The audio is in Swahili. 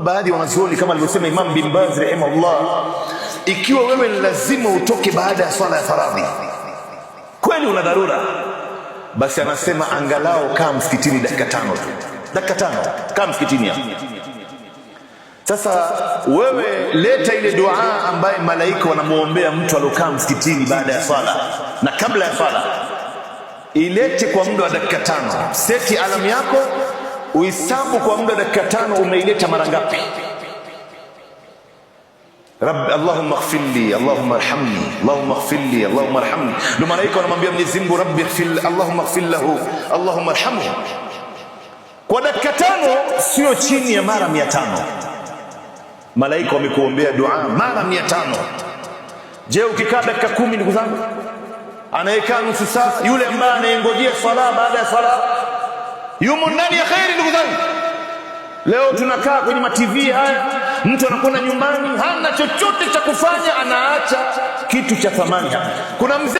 Baadhi wanazuoni kama alivyosema Imam bin Baz rahimahullah, ikiwa wewe ni lazima utoke baada ya swala ya faradhi, kweli una dharura, basi anasema angalau kaa msikitini dakika 5 tu, dakika 5 kaa msikitini hapo. Sasa wewe leta ile dua ambaye malaika wanamuombea mtu alokaa msikitini baada ya swala na kabla ya swala, ilete kwa muda wa dakika 5. Seti alamu yako, uhesabu kwa muda wa dakika 5 umeileta mara ngapi. Rabbi Allahumma ighfirli, Allahumma arhamni, Allahumma ighfirli, Allahumma arhamni. Ndio malaika wanamwambia Mwenyezi Mungu, Rabbi ighfir, Allahumma ighfir lahu, Allahumma arhamhu. Kwa dakika 5, sio chini ya mara 500. Malaika wamekuombea dua mara 500. Je, ukikaa dakika 10, ndugu zangu, anayekaa nusu saa, yule ambaye anayengojea swala baada ya swala yumo ndani ya khairi. Ndugu zangu, leo tunakaa kwenye ma-TV haya, mtu anakwenda nyumbani hana chochote cha kufanya, anaacha kitu cha thamani hapa. Kuna mzee